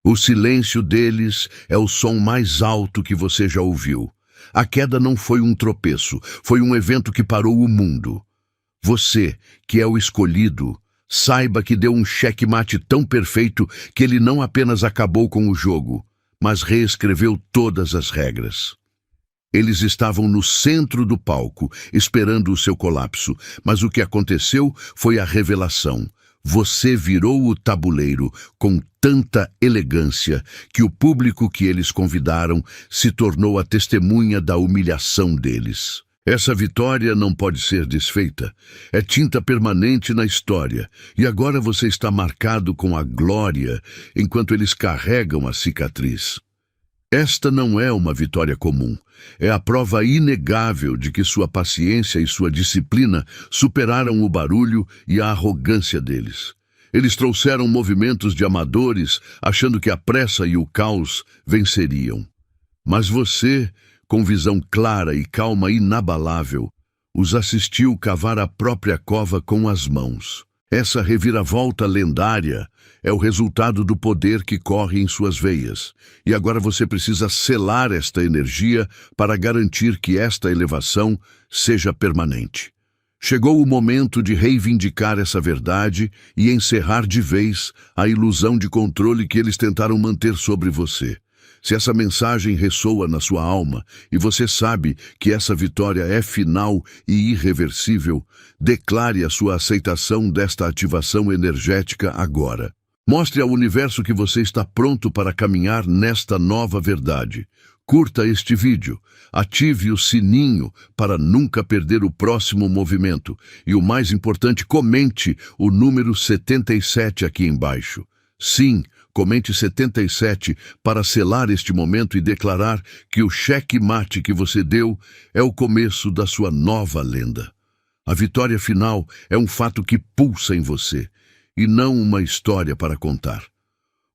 O silêncio deles é o som mais alto que você já ouviu. A queda não foi um tropeço, foi um evento que parou o mundo. Você, que é o escolhido, saiba que deu um checkmate tão perfeito que ele não apenas acabou com o jogo, mas reescreveu todas as regras. Eles estavam no centro do palco, esperando o seu colapso, mas o que aconteceu foi a revelação. Você virou o tabuleiro com tanta elegância que o público que eles convidaram se tornou a testemunha da humilhação deles. Essa vitória não pode ser desfeita. É tinta permanente na história, e agora você está marcado com a glória enquanto eles carregam a cicatriz. Esta não é uma vitória comum. É a prova inegável de que sua paciência e sua disciplina superaram o barulho e a arrogância deles. Eles trouxeram movimentos de amadores, achando que a pressa e o caos venceriam. Mas você, com visão clara e calma inabalável, os assistiu cavar a própria cova com as mãos. Essa reviravolta lendária é o resultado do poder que corre em suas veias. E agora você precisa selar esta energia para garantir que esta elevação seja permanente. Chegou o momento de reivindicar essa verdade e encerrar de vez a ilusão de controle que eles tentaram manter sobre você. Se essa mensagem ressoa na sua alma e você sabe que essa vitória é final e irreversível, declare a sua aceitação desta ativação energética agora. Mostre ao universo que você está pronto para caminhar nesta nova verdade. Curta este vídeo, ative o sininho para nunca perder o próximo movimento e, o mais importante, comente o número 77 aqui embaixo. Sim, comente 77 para selar este momento e declarar que o checkmate que você deu é o começo da sua nova lenda. A vitória final é um fato que pulsa em você e não uma história para contar.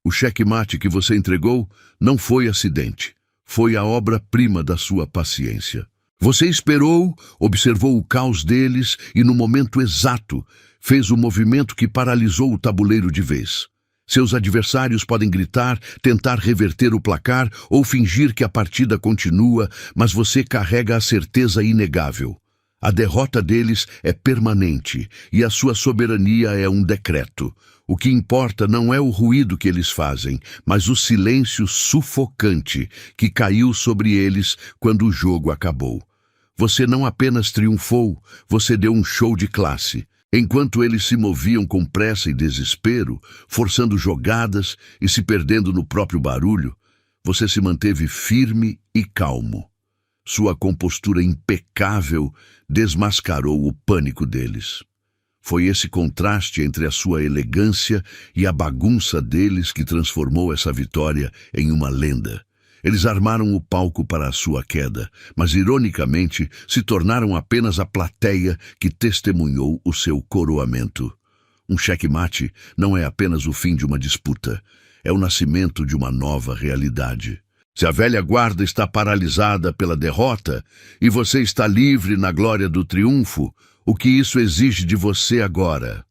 O checkmate que você entregou não foi acidente, foi a obra-prima da sua paciência. Você esperou, observou o caos deles e, no momento exato, fez o movimento que paralisou o tabuleiro de vez. Seus adversários podem gritar, tentar reverter o placar ou fingir que a partida continua, mas você carrega a certeza inegável. A derrota deles é permanente e a sua soberania é um decreto. O que importa não é o ruído que eles fazem, mas o silêncio sufocante que caiu sobre eles quando o jogo acabou. Você não apenas triunfou, você deu um show de classe. Enquanto eles se moviam com pressa e desespero, forçando jogadas e se perdendo no próprio barulho, você se manteve firme e calmo. Sua compostura impecável desmascarou o pânico deles. Foi esse contraste entre a sua elegância e a bagunça deles que transformou essa vitória em uma lenda. Eles armaram o palco para a sua queda, mas ironicamente se tornaram apenas a plateia que testemunhou o seu coroamento. Um checkmate não é apenas o fim de uma disputa, é o nascimento de uma nova realidade. Se a velha guarda está paralisada pela derrota e você está livre na glória do triunfo, o que isso exige de você agora?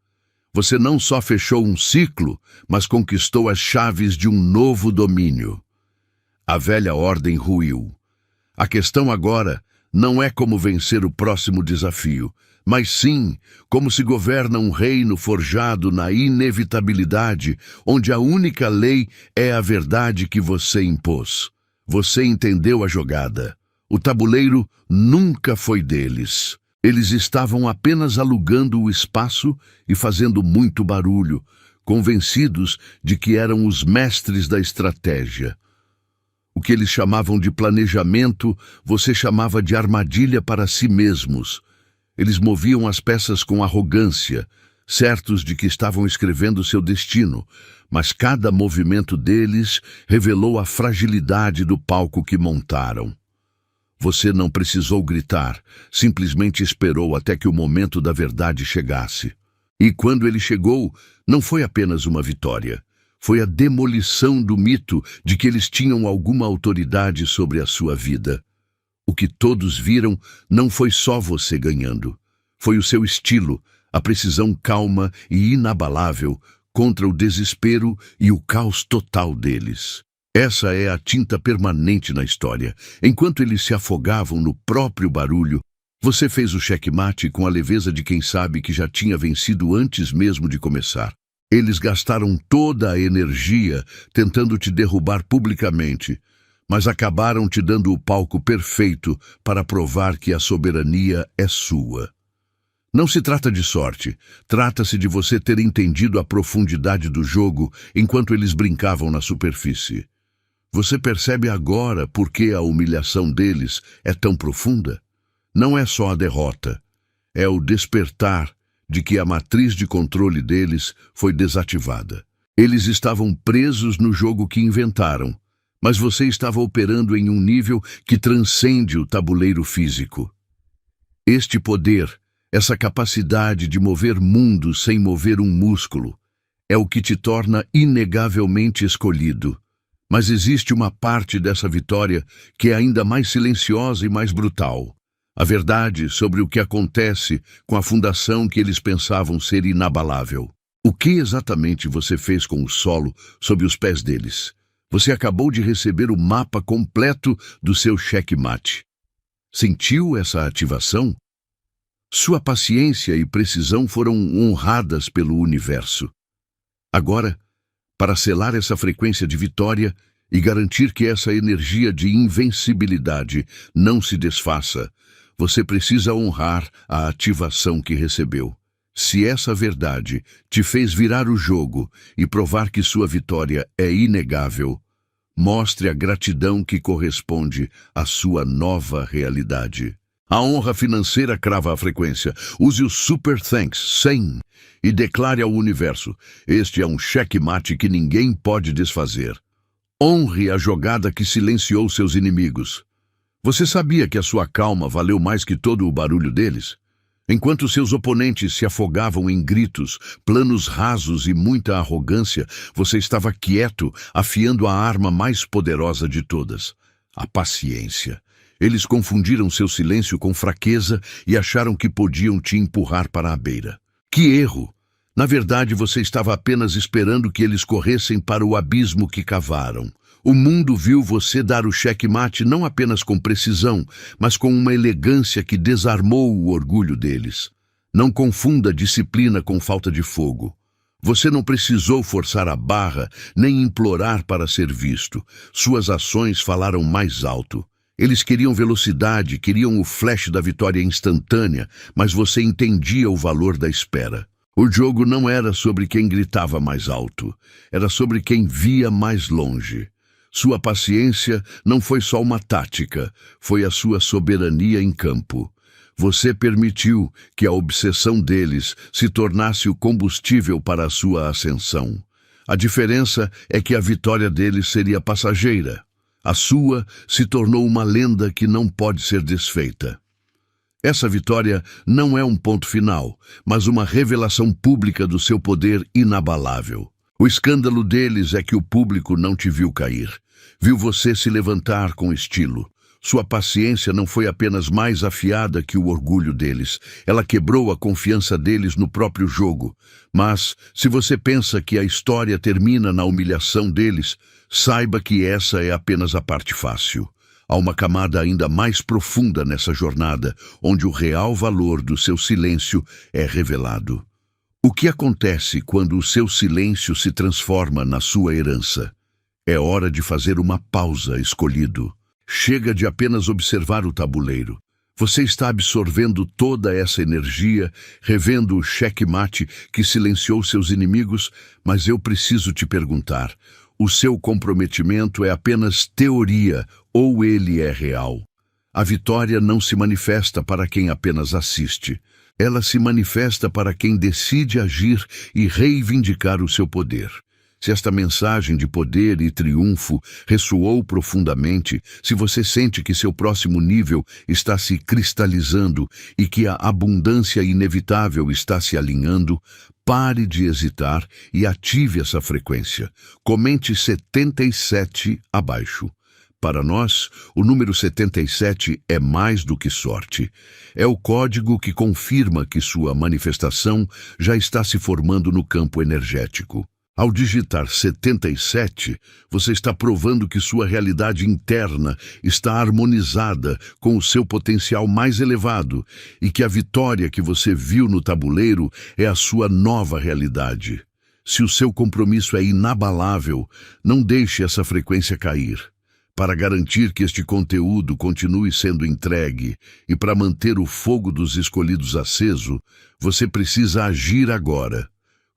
Você não só fechou um ciclo, mas conquistou as chaves de um novo domínio. A velha ordem ruiu. A questão agora não é como vencer o próximo desafio, mas sim como se governa um reino forjado na inevitabilidade, onde a única lei é a verdade que você impôs. Você entendeu a jogada. O tabuleiro nunca foi deles. Eles estavam apenas alugando o espaço e fazendo muito barulho, convencidos de que eram os mestres da estratégia. O que eles chamavam de planejamento, você chamava de armadilha para si mesmos. Eles moviam as peças com arrogância, certos de que estavam escrevendo seu destino, mas cada movimento deles revelou a fragilidade do palco que montaram. Você não precisou gritar, simplesmente esperou até que o momento da verdade chegasse. E quando ele chegou, não foi apenas uma vitória. Foi a demolição do mito de que eles tinham alguma autoridade sobre a sua vida. O que todos viram não foi só você ganhando. Foi o seu estilo, a precisão calma e inabalável contra o desespero e o caos total deles. Essa é a tinta permanente na história. Enquanto eles se afogavam no próprio barulho, você fez o checkmate com a leveza de quem sabe que já tinha vencido antes mesmo de começar. Eles gastaram toda a energia tentando te derrubar publicamente, mas acabaram te dando o palco perfeito para provar que a soberania é sua. Não se trata de sorte, trata-se de você ter entendido a profundidade do jogo enquanto eles brincavam na superfície. Você percebe agora por que a humilhação deles é tão profunda? Não é só a derrota, é o despertar de que a matriz de controle deles foi desativada. Eles estavam presos no jogo que inventaram, mas você estava operando em um nível que transcende o tabuleiro físico. Este poder, essa capacidade de mover mundos sem mover um músculo, é o que te torna inegavelmente escolhido. Mas existe uma parte dessa vitória que é ainda mais silenciosa e mais brutal. A verdade sobre o que acontece com a fundação que eles pensavam ser inabalável. O que exatamente você fez com o solo sob os pés deles? Você acabou de receber o mapa completo do seu checkmate. Sentiu essa ativação? Sua paciência e precisão foram honradas pelo universo. Agora, para selar essa frequência de vitória e garantir que essa energia de invencibilidade não se desfaça, você precisa honrar a ativação que recebeu. Se essa verdade te fez virar o jogo e provar que sua vitória é inegável, mostre a gratidão que corresponde à sua nova realidade. A honra financeira crava a frequência. Use o Super Thanks 100 e declare ao universo: este é um checkmate que ninguém pode desfazer. Honre a jogada que silenciou seus inimigos. Você sabia que a sua calma valeu mais que todo o barulho deles? Enquanto seus oponentes se afogavam em gritos, planos rasos e muita arrogância, você estava quieto, afiando a arma mais poderosa de todas: a paciência. Eles confundiram seu silêncio com fraqueza e acharam que podiam te empurrar para a beira. Que erro! Na verdade, você estava apenas esperando que eles corressem para o abismo que cavaram. O mundo viu você dar o checkmate não apenas com precisão, mas com uma elegância que desarmou o orgulho deles. Não confunda disciplina com falta de fogo. Você não precisou forçar a barra, nem implorar para ser visto. Suas ações falaram mais alto. Eles queriam velocidade, queriam o flash da vitória instantânea, mas você entendia o valor da espera. O jogo não era sobre quem gritava mais alto, era sobre quem via mais longe. Sua paciência não foi só uma tática, foi a sua soberania em campo. Você permitiu que a obsessão deles se tornasse o combustível para a sua ascensão. A diferença é que a vitória deles seria passageira. A sua se tornou uma lenda que não pode ser desfeita. Essa vitória não é um ponto final, mas uma revelação pública do seu poder inabalável. O escândalo deles é que o público não te viu cair. Viu você se levantar com estilo. Sua paciência não foi apenas mais afiada que o orgulho deles. Ela quebrou a confiança deles no próprio jogo. Mas, se você pensa que a história termina na humilhação deles, saiba que essa é apenas a parte fácil. Há uma camada ainda mais profunda nessa jornada, onde o real valor do seu silêncio é revelado. O que acontece quando o seu silêncio se transforma na sua herança? É hora de fazer uma pausa, escolhido. Chega de apenas observar o tabuleiro. Você está absorvendo toda essa energia, revendo o checkmate que silenciou seus inimigos, mas eu preciso te perguntar: o seu comprometimento é apenas teoria ou ele é real? A vitória não se manifesta para quem apenas assiste. Ela se manifesta para quem decide agir e reivindicar o seu poder. Se esta mensagem de poder e triunfo ressoou profundamente, se você sente que seu próximo nível está se cristalizando e que a abundância inevitável está se alinhando, pare de hesitar e ative essa frequência. Comente 77 abaixo. para nós, o número 77 é mais do que sorte. É o código que confirma que sua manifestação já está se formando no campo energético. Ao digitar 77, você está provando que sua realidade interna está harmonizada com o seu potencial mais elevado e que a vitória que você viu no tabuleiro é a sua nova realidade. Se o seu compromisso é inabalável, não deixe essa frequência cair. Para garantir que este conteúdo continue sendo entregue e para manter o fogo dos escolhidos aceso, você precisa agir agora.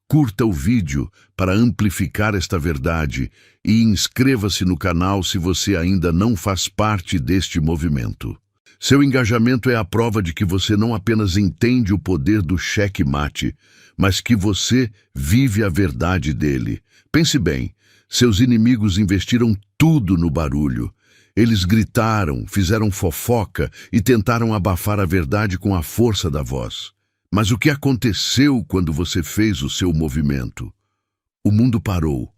Curta o vídeo para amplificar esta verdade e inscreva-se no canal se você ainda não faz parte deste movimento. Seu engajamento é a prova de que você não apenas entende o poder do checkmate, mas que você vive a verdade dele. Pense bem, seus inimigos investiram tudo no barulho. Eles gritaram, fizeram fofoca e tentaram abafar a verdade com a força da voz. Mas o que aconteceu quando você fez o seu movimento? O mundo parou.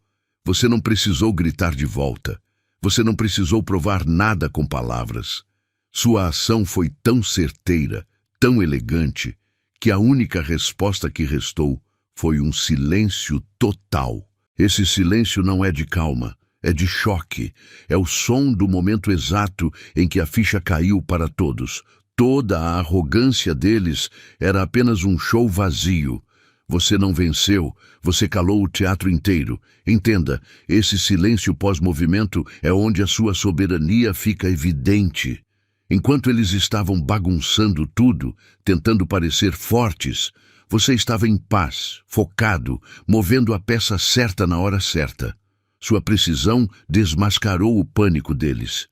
Você não precisou gritar de volta. Você não precisou provar nada com palavras. Sua ação foi tão certeira, tão elegante, que a única resposta que restou foi um silêncio total. Esse silêncio não é de calma, é de choque. É o som do momento exato em que a ficha caiu para todos. Toda a arrogância deles era apenas um show vazio. Você não venceu, você calou o teatro inteiro. Entenda, esse silêncio pós-movimento é onde a sua soberania fica evidente. Enquanto eles estavam bagunçando tudo, tentando parecer fortes, você estava em paz, focado, movendo a peça certa na hora certa. Sua precisão desmascarou o pânico deles.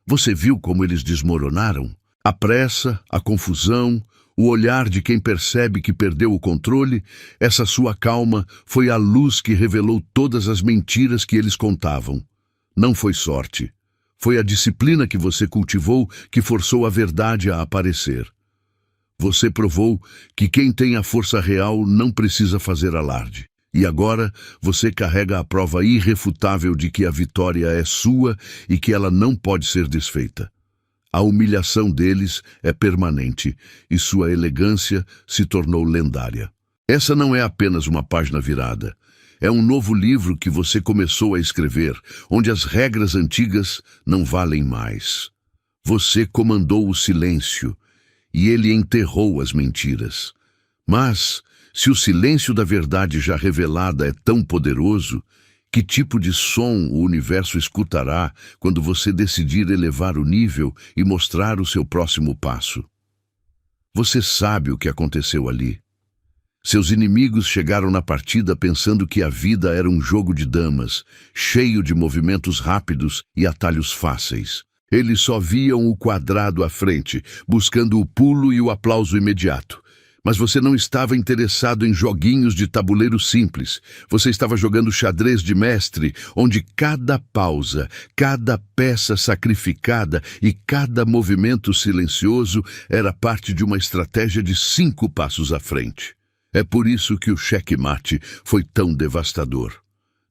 Você viu como eles desmoronaram? A pressa, a confusão, o olhar de quem percebe que perdeu o controle, essa sua calma foi a luz que revelou todas as mentiras que eles contavam. Não foi sorte. Foi a disciplina que você cultivou que forçou a verdade a aparecer. Você provou que quem tem a força real não precisa fazer alarde. E agora você carrega a prova irrefutável de que a vitória é sua e que ela não pode ser desfeita. A humilhação deles é permanente e sua elegância se tornou lendária. Essa não é apenas uma página virada. É um novo livro que você começou a escrever, onde as regras antigas não valem mais. Você comandou o silêncio e ele enterrou as mentiras. Mas, se o silêncio da verdade já revelada é tão poderoso, que tipo de som o universo escutará quando você decidir elevar o nível e mostrar o seu próximo passo? Você sabe o que aconteceu ali. Seus inimigos chegaram na partida pensando que a vida era um jogo de damas, cheio de movimentos rápidos e atalhos fáceis. Eles só viam o quadrado à frente, buscando o pulo e o aplauso imediato. Mas você não estava interessado em joguinhos de tabuleiro simples. Você estava jogando xadrez de mestre, onde cada pausa, cada peça sacrificada e cada movimento silencioso era parte de uma estratégia de 5 passos à frente. É por isso que o checkmate foi tão devastador.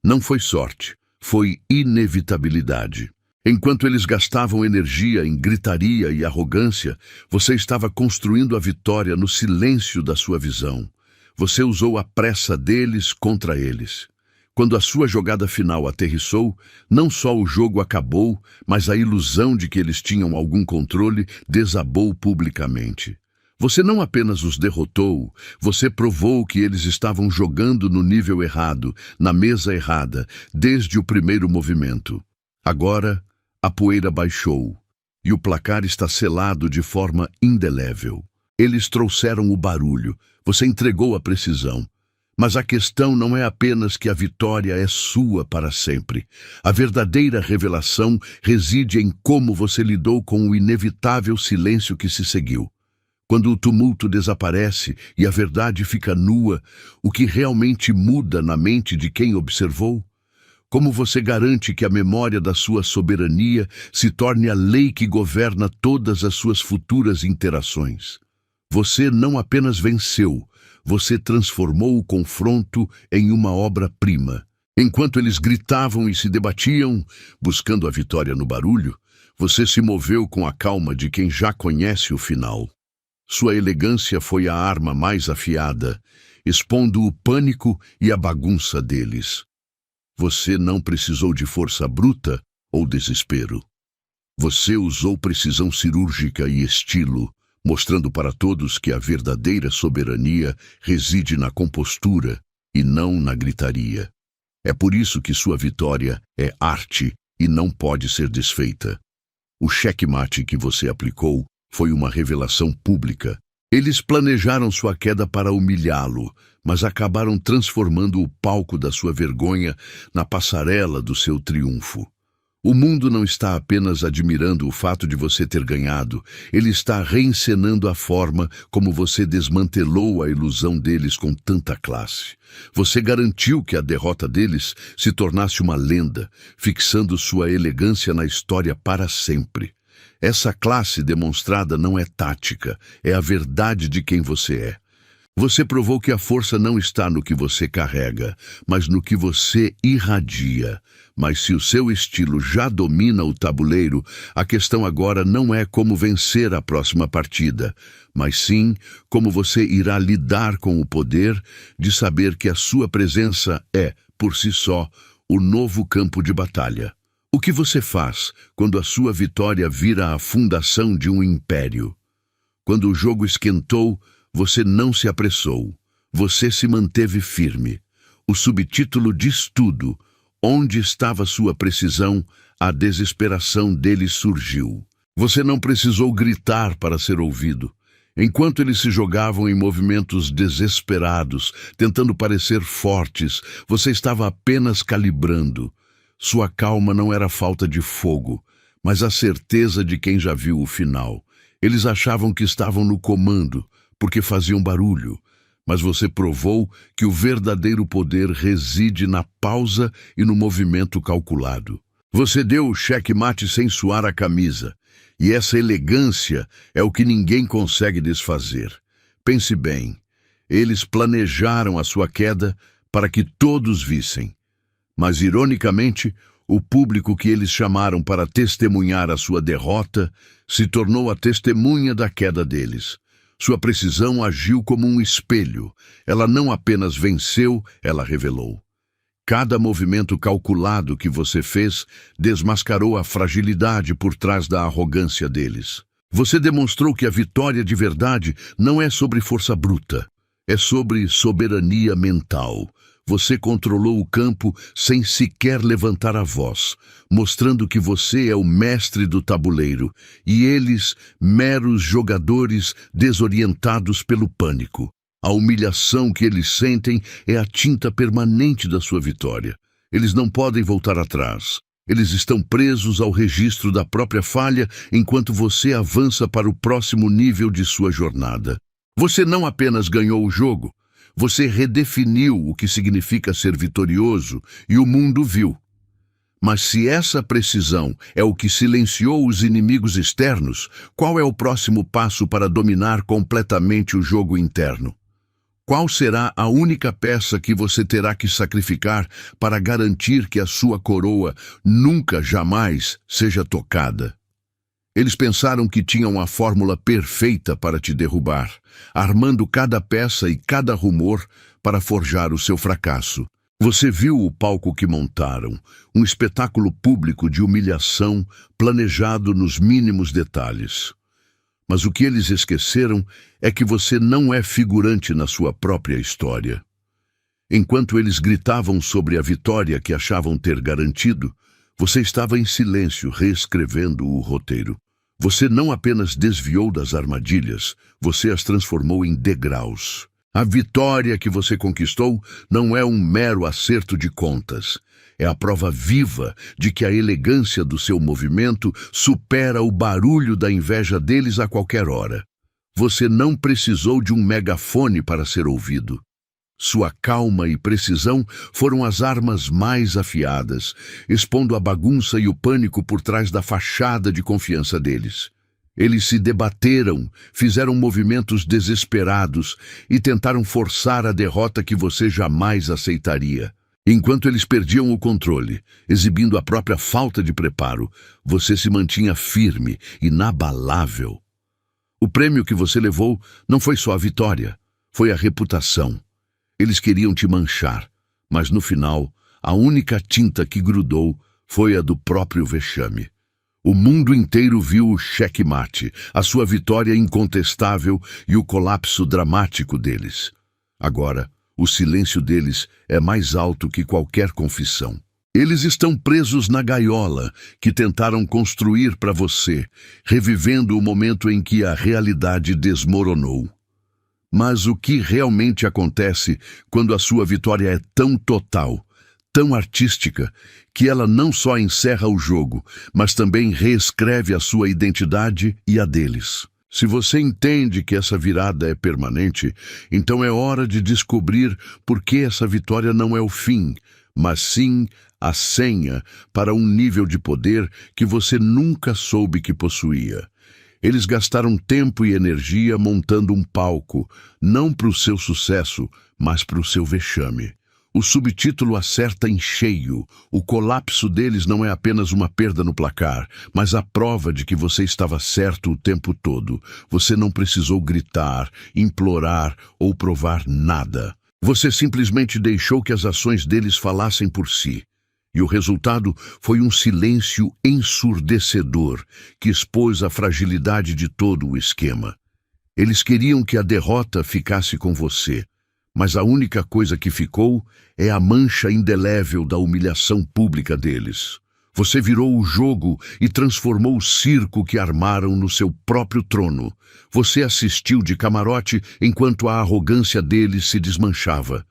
Não foi sorte, foi inevitabilidade. Enquanto eles gastavam energia em gritaria e arrogância, você estava construindo a vitória no silêncio da sua visão. Você usou a pressa deles contra eles. Quando a sua jogada final aterrissou, não só o jogo acabou, mas a ilusão de que eles tinham algum controle desabou publicamente. Você não apenas os derrotou, você provou que eles estavam jogando no nível errado, na mesa errada, desde o primeiro movimento. Agora, a poeira baixou, e o placar está selado de forma indelével. Eles trouxeram o barulho, você entregou a precisão. Mas a questão não é apenas que a vitória é sua para sempre. A verdadeira revelação reside em como você lidou com o inevitável silêncio que se seguiu. Quando o tumulto desaparece e a verdade fica nua, o que realmente muda na mente de quem observou? Como você garante que a memória da sua soberania se torne a lei que governa todas as suas futuras interações? Você não apenas venceu, você transformou o confronto em uma obra-prima. Enquanto eles gritavam e se debatiam, buscando a vitória no barulho, você se moveu com a calma de quem já conhece o final. Sua elegância foi a arma mais afiada, expondo o pânico e a bagunça deles. Você não precisou de força bruta ou desespero. Você usou precisão cirúrgica e estilo, mostrando para todos que a verdadeira soberania reside na compostura e não na gritaria. É por isso que sua vitória é arte e não pode ser desfeita. O checkmate que você aplicou foi uma revelação pública. Eles planejaram sua queda para humilhá-lo, mas acabaram transformando o palco da sua vergonha na passarela do seu triunfo. O mundo não está apenas admirando o fato de você ter ganhado, ele está reencenando a forma como você desmantelou a ilusão deles com tanta classe. Você garantiu que a derrota deles se tornasse uma lenda, fixando sua elegância na história para sempre. Essa classe demonstrada não é tática, é a verdade de quem você é. Você provou que a força não está no que você carrega, mas no que você irradia. Mas se o seu estilo já domina o tabuleiro, a questão agora não é como vencer a próxima partida, mas sim como você irá lidar com o poder de saber que a sua presença é, por si só, o novo campo de batalha. O que você faz quando a sua vitória vira a fundação de um império? Quando o jogo esquentou, você não se apressou, você se manteve firme. O subtítulo diz tudo. Onde estava sua precisão, a desesperação deles surgiu. Você não precisou gritar para ser ouvido. Enquanto eles se jogavam em movimentos desesperados, tentando parecer fortes, você estava apenas calibrando. Sua calma não era falta de fogo, mas a certeza de quem já viu o final. Eles achavam que estavam no comando, porque faziam barulho, mas você provou que o verdadeiro poder reside na pausa e no movimento calculado. Você deu o checkmate sem suar a camisa, e essa elegância é o que ninguém consegue desfazer. Pense bem, eles planejaram a sua queda para que todos vissem. Mas, ironicamente, o público que eles chamaram para testemunhar a sua derrota se tornou a testemunha da queda deles. Sua precisão agiu como um espelho. Ela não apenas venceu, ela revelou. Cada movimento calculado que você fez desmascarou a fragilidade por trás da arrogância deles. Você demonstrou que a vitória de verdade não é sobre força bruta, é sobre soberania mental. Você controlou o campo sem sequer levantar a voz, mostrando que você é o mestre do tabuleiro e eles, meros jogadores desorientados pelo pânico. A humilhação que eles sentem é a tinta permanente da sua vitória. Eles não podem voltar atrás. Eles estão presos ao registro da própria falha enquanto você avança para o próximo nível de sua jornada. Você não apenas ganhou o jogo, você redefiniu o que significa ser vitorioso e o mundo viu. Mas se essa precisão é o que silenciou os inimigos externos, qual é o próximo passo para dominar completamente o jogo interno? Qual será a única peça que você terá que sacrificar para garantir que a sua coroa nunca, jamais seja tocada? Eles pensaram que tinham a fórmula perfeita para te derrubar, armando cada peça e cada rumor para forjar o seu fracasso. Você viu o palco que montaram, um espetáculo público de humilhação planejado nos mínimos detalhes. Mas o que eles esqueceram é que você não é figurante na sua própria história. Enquanto eles gritavam sobre a vitória que achavam ter garantido, você estava em silêncio reescrevendo o roteiro. Você não apenas desviou das armadilhas, você as transformou em degraus. A vitória que você conquistou não é um mero acerto de contas. É a prova viva de que a elegância do seu movimento supera o barulho da inveja deles a qualquer hora. Você não precisou de um megafone para ser ouvido. Sua calma e precisão foram as armas mais afiadas, expondo a bagunça e o pânico por trás da fachada de confiança deles. Eles se debateram, fizeram movimentos desesperados e tentaram forçar a derrota que você jamais aceitaria. Enquanto eles perdiam o controle, exibindo a própria falta de preparo, você se mantinha firme, inabalável. O prêmio que você levou não foi só a vitória, foi a reputação. Eles queriam te manchar, mas no final, a única tinta que grudou foi a do próprio vexame. O mundo inteiro viu o checkmate, a sua vitória incontestável e o colapso dramático deles. Agora, o silêncio deles é mais alto que qualquer confissão. Eles estão presos na gaiola que tentaram construir para você, revivendo o momento em que a realidade desmoronou. Mas o que realmente acontece quando a sua vitória é tão total, tão artística, que ela não só encerra o jogo, mas também reescreve a sua identidade e a deles? Se você entende que essa virada é permanente, então é hora de descobrir por que essa vitória não é o fim, mas sim a senha para um nível de poder que você nunca soube que possuía. Eles gastaram tempo e energia montando um palco, não para o seu sucesso, mas para o seu vexame. O subtítulo acerta em cheio. O colapso deles não é apenas uma perda no placar, mas a prova de que você estava certo o tempo todo. Você não precisou gritar, implorar ou provar nada. Você simplesmente deixou que as ações deles falassem por si. E o resultado foi um silêncio ensurdecedor que expôs a fragilidade de todo o esquema. Eles queriam que a derrota ficasse com você. Mas a única coisa que ficou é a mancha indelével da humilhação pública deles. Você virou o jogo e transformou o circo que armaram no seu próprio trono. Você assistiu de camarote enquanto a arrogância deles se desmanchava.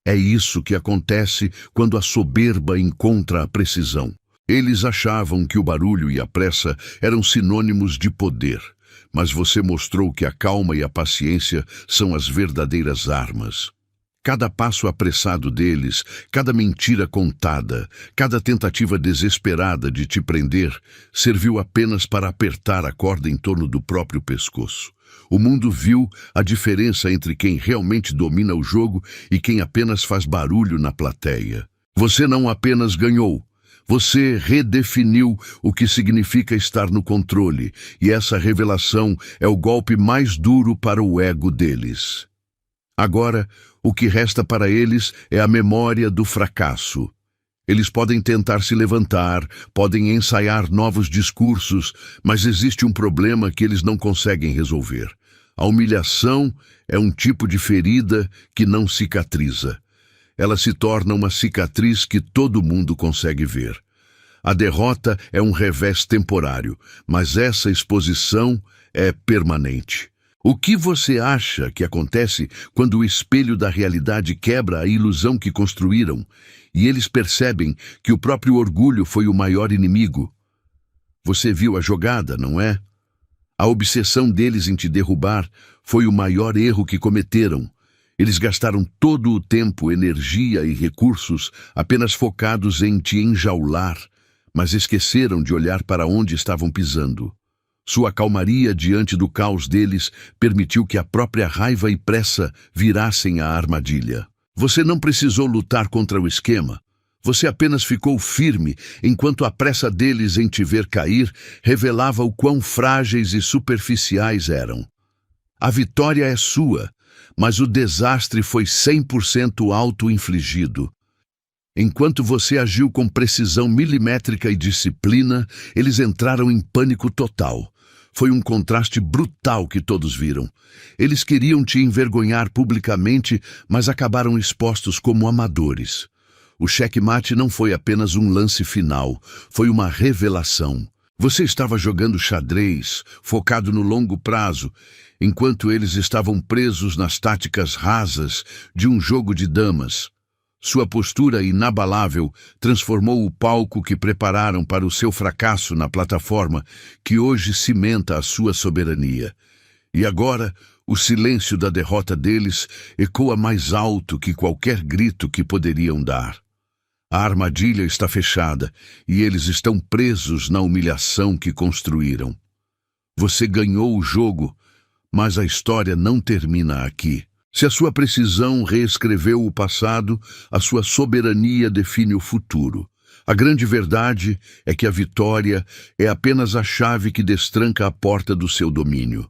É isso que acontece quando a soberba encontra a precisão. Eles achavam que o barulho e a pressa eram sinônimos de poder. Mas você mostrou que a calma e a paciência são as verdadeiras armas. Cada passo apressado deles, cada mentira contada, cada tentativa desesperada de te prender, serviu apenas para apertar a corda em torno do próprio pescoço. O mundo viu a diferença entre quem realmente domina o jogo e quem apenas faz barulho na plateia. Você não apenas ganhou. Você redefiniu o que significa estar no controle, e essa revelação é o golpe mais duro para o ego deles. Agora, o que resta para eles é a memória do fracasso. Eles podem tentar se levantar, podem ensaiar novos discursos, mas existe um problema que eles não conseguem resolver. A humilhação é um tipo de ferida que não cicatriza. Ela se torna uma cicatriz que todo mundo consegue ver. A derrota é um revés temporário, mas essa exposição é permanente. O que você acha que acontece quando o espelho da realidade quebra a ilusão que construíram e eles percebem que o próprio orgulho foi o maior inimigo? Você viu a jogada, não é? A obsessão deles em te derrubar foi o maior erro que cometeram. Eles gastaram todo o tempo, energia e recursos apenas focados em te enjaular, mas esqueceram de olhar para onde estavam pisando. Sua calmaria diante do caos deles permitiu que a própria raiva e pressa virassem a armadilha. Você não precisou lutar contra o esquema. Você apenas ficou firme enquanto a pressa deles em te ver cair revelava o quão frágeis e superficiais eram. A vitória é sua, mas o desastre foi 100% auto-infligido. Enquanto você agiu com precisão milimétrica e disciplina, eles entraram em pânico total. Foi um contraste brutal que todos viram. Eles queriam te envergonhar publicamente, mas acabaram expostos como amadores. O checkmate não foi apenas um lance final, foi uma revelação. Você estava jogando xadrez, focado no longo prazo, enquanto eles estavam presos nas táticas rasas de um jogo de damas. Sua postura inabalável transformou o palco que prepararam para o seu fracasso na plataforma que hoje cimenta a sua soberania. E agora, o silêncio da derrota deles ecoa mais alto que qualquer grito que poderiam dar. A armadilha está fechada e eles estão presos na humilhação que construíram. Você ganhou o jogo, mas a história não termina aqui. Se a sua precisão reescreveu o passado, a sua soberania define o futuro. A grande verdade é que a vitória é apenas a chave que destranca a porta do seu domínio.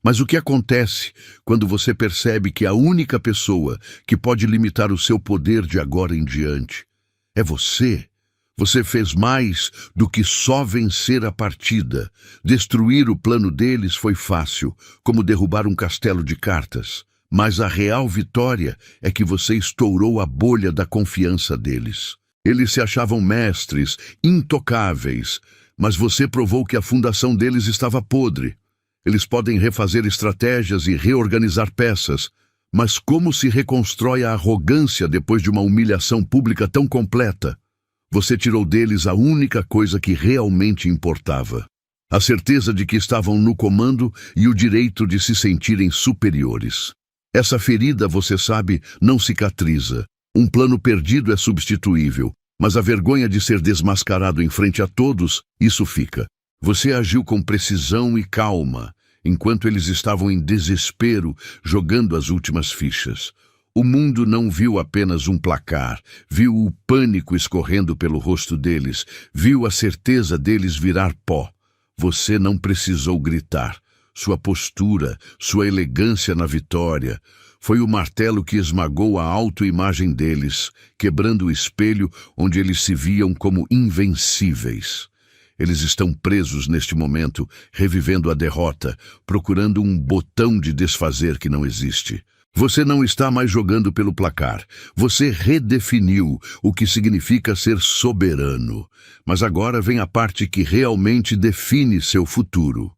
Mas o que acontece quando você percebe que a única pessoa que pode limitar o seu poder de agora em diante é você? Você fez mais do que só vencer a partida. Destruir o plano deles foi fácil, como derrubar um castelo de cartas. Mas a real vitória é que você estourou a bolha da confiança deles. Eles se achavam mestres, intocáveis, mas você provou que a fundação deles estava podre. Eles podem refazer estratégias e reorganizar peças, mas como se reconstrói a arrogância depois de uma humilhação pública tão completa? Você tirou deles a única coisa que realmente importava: a certeza de que estavam no comando e o direito de se sentirem superiores. Essa ferida, você sabe, não cicatriza. Um plano perdido é substituível, mas a vergonha de ser desmascarado em frente a todos, isso fica. Você agiu com precisão e calma, enquanto eles estavam em desespero, jogando as últimas fichas. O mundo não viu apenas um placar, viu o pânico escorrendo pelo rosto deles, viu a certeza deles virar pó. Você não precisou gritar. Sua postura, sua elegância na vitória, foi o martelo que esmagou a autoimagem deles, quebrando o espelho onde eles se viam como invencíveis. Eles estão presos neste momento, revivendo a derrota, procurando um botão de desfazer que não existe. Você não está mais jogando pelo placar. Você redefiniu o que significa ser soberano. Mas agora vem a parte que realmente define seu futuro.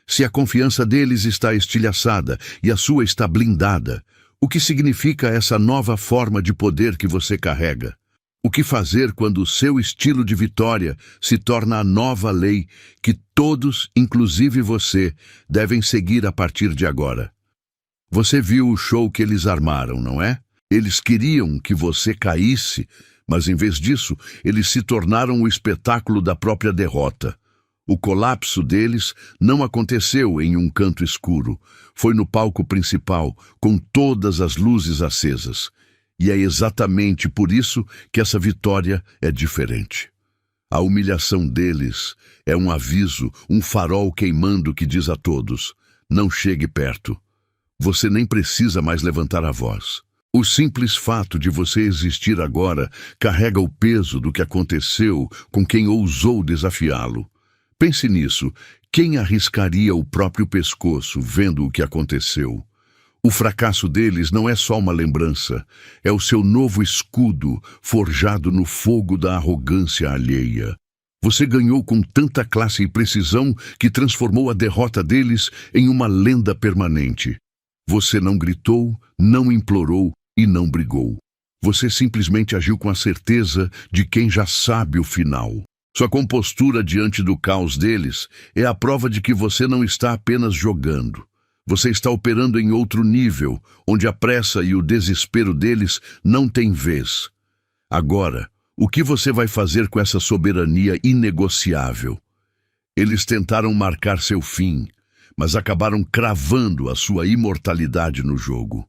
Se a confiança deles está estilhaçada e a sua está blindada, o que significa essa nova forma de poder que você carrega? O que fazer quando o seu estilo de vitória se torna a nova lei que todos, inclusive você, devem seguir a partir de agora? Você viu o show que eles armaram, não é? Eles queriam que você caísse, mas em vez disso, eles se tornaram o espetáculo da própria derrota. O colapso deles não aconteceu em um canto escuro. Foi no palco principal, com todas as luzes acesas. E é exatamente por isso que essa vitória é diferente. A humilhação deles é um aviso, um farol queimando que diz a todos: não chegue perto. Você nem precisa mais levantar a voz. O simples fato de você existir agora carrega o peso do que aconteceu com quem ousou desafiá-lo. Pense nisso. Quem arriscaria o próprio pescoço vendo o que aconteceu? O fracasso deles não é só uma lembrança, é o seu novo escudo forjado no fogo da arrogância alheia. Você ganhou com tanta classe e precisão que transformou a derrota deles em uma lenda permanente. Você não gritou, não implorou e não brigou. Você simplesmente agiu com a certeza de quem já sabe o final. Sua compostura diante do caos deles é a prova de que você não está apenas jogando. Você está operando em outro nível, onde a pressa e o desespero deles não têm vez. Agora, o que você vai fazer com essa soberania inegociável? Eles tentaram marcar seu fim, mas acabaram cravando a sua imortalidade no jogo.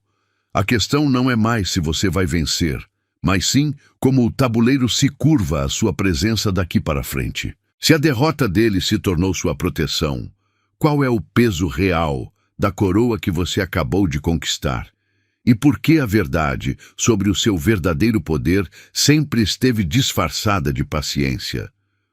A questão não é mais se você vai vencer, mas sim como o tabuleiro se curva à sua presença daqui para frente. Se a derrota dele se tornou sua proteção, qual é o peso real da coroa que você acabou de conquistar? E por que a verdade sobre o seu verdadeiro poder sempre esteve disfarçada de paciência?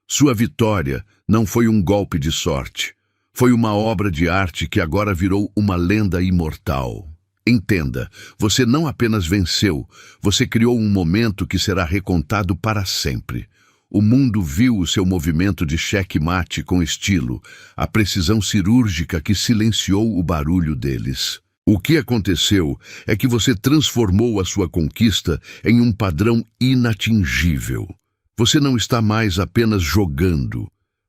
Sua vitória não foi um golpe de sorte. Foi uma obra de arte que agora virou uma lenda imortal. Entenda, você não apenas venceu, você criou um momento que será recontado para sempre. O mundo viu o seu movimento de xeque-mate com estilo, a precisão cirúrgica que silenciou o barulho deles. O que aconteceu é que você transformou a sua conquista em um padrão inatingível. Você não está mais apenas jogando.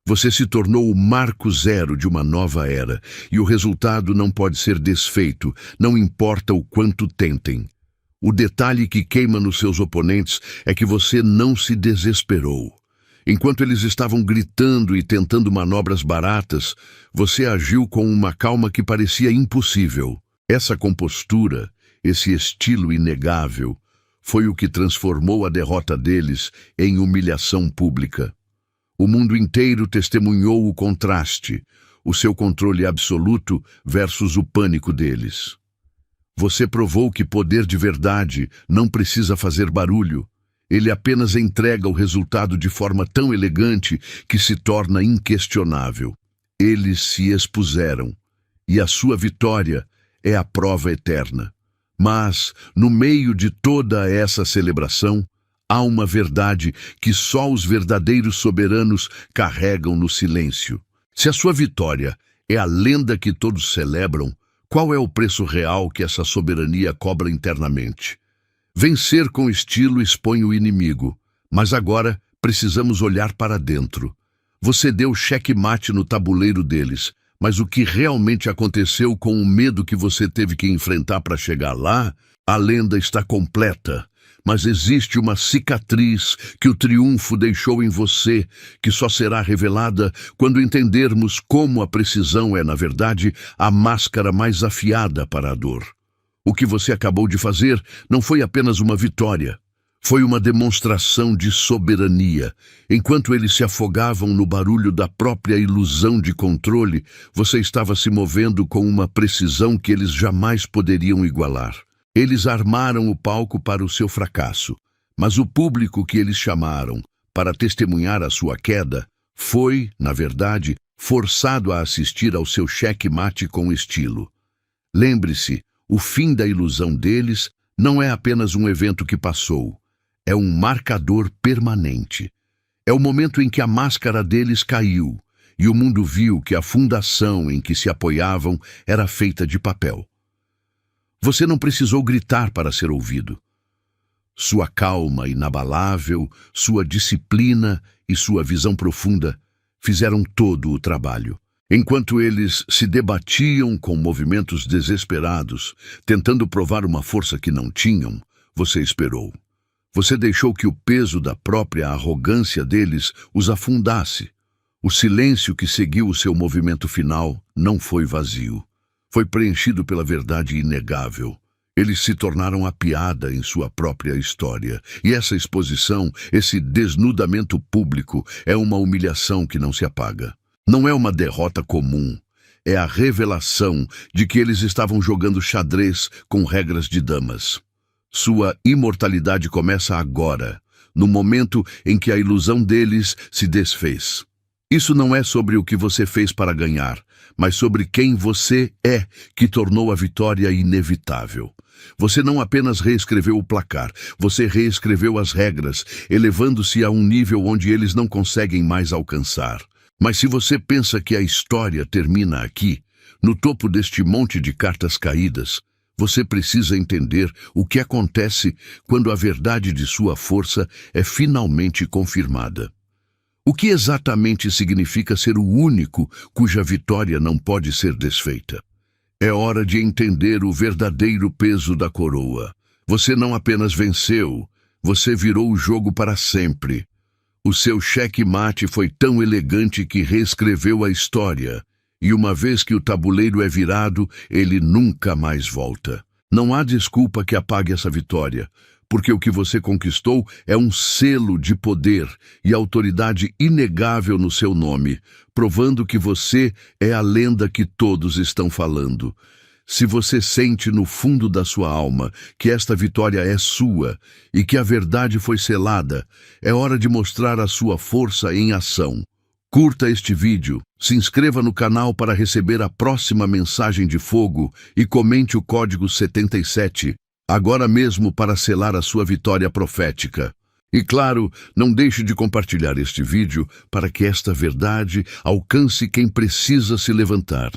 Você se tornou o marco zero de uma nova era, e o resultado não pode ser desfeito, não importa o quanto tentem. O detalhe que queima nos seus oponentes é que você não se desesperou. Enquanto eles estavam gritando e tentando manobras baratas, você agiu com uma calma que parecia impossível. Essa compostura esse estilo inegável, foi o que transformou a derrota deles em humilhação pública. O mundo inteiro testemunhou o contraste, o seu controle absoluto versus o pânico deles. Você provou que poder de verdade não precisa fazer barulho. Ele apenas entrega o resultado de forma tão elegante que se torna inquestionável. Eles se expuseram, e a sua vitória é a prova eterna. Mas, no meio de toda essa celebração, há uma verdade que só os verdadeiros soberanos carregam no silêncio. Se a sua vitória é a lenda que todos celebram, qual é o preço real que essa soberania cobra internamente? Vencer com estilo expõe o inimigo, mas agora precisamos olhar para dentro. Você deu checkmate no tabuleiro deles, mas o que realmente aconteceu com o medo que você teve que enfrentar para chegar lá? A lenda está completa, mas existe uma cicatriz que o triunfo deixou em você, que só será revelada quando entendermos como a precisão é, na verdade, a máscara mais afiada para a dor. O que você acabou de fazer não foi apenas uma vitória. Foi uma demonstração de soberania. Enquanto eles se afogavam no barulho da própria ilusão de controle, você estava se movendo com uma precisão que eles jamais poderiam igualar. Eles armaram o palco para o seu fracasso, mas o público que eles chamaram para testemunhar a sua queda foi, na verdade, forçado a assistir ao seu checkmate com estilo. Lembre-se, o fim da ilusão deles não é apenas um evento que passou. É um marcador permanente. É o momento em que a máscara deles caiu e o mundo viu que a fundação em que se apoiavam era feita de papel. Você não precisou gritar para ser ouvido. Sua calma inabalável, sua disciplina e sua visão profunda fizeram todo o trabalho. Enquanto eles se debatiam com movimentos desesperados, tentando provar uma força que não tinham, você esperou. Você deixou que o peso da própria arrogância deles os afundasse. O silêncio que seguiu o seu movimento final não foi vazio. Foi preenchido pela verdade inegável. Eles se tornaram a piada em sua própria história. E essa exposição, esse desnudamento público, é uma humilhação que não se apaga. Não é uma derrota comum. É a revelação de que eles estavam jogando xadrez com regras de damas. Sua imortalidade começa agora, no momento em que a ilusão deles se desfez. Isso não é sobre o que você fez para ganhar, mas sobre quem você é que tornou a vitória inevitável. Você não apenas reescreveu o placar, você reescreveu as regras, elevando-se a um nível onde eles não conseguem mais alcançar. Mas se você pensa que a história termina aqui, no topo deste monte de cartas caídas, você precisa entender o que acontece quando a verdade de sua força é finalmente confirmada. O que exatamente significa ser o único cuja vitória não pode ser desfeita? É hora de entender o verdadeiro peso da coroa. Você não apenas venceu, você virou o jogo para sempre. O seu checkmate foi tão elegante que reescreveu a história. E uma vez que o tabuleiro é virado, ele nunca mais volta. Não há desculpa que apague essa vitória, porque o que você conquistou é um selo de poder e autoridade inegável no seu nome, provando que você é a lenda que todos estão falando. Se você sente no fundo da sua alma que esta vitória é sua e que a verdade foi selada, é hora de mostrar a sua força em ação. Curta este vídeo, se inscreva no canal para receber a próxima mensagem de fogo e comente o código 77, agora mesmo para selar a sua vitória profética. E claro, não deixe de compartilhar este vídeo para que esta verdade alcance quem precisa se levantar.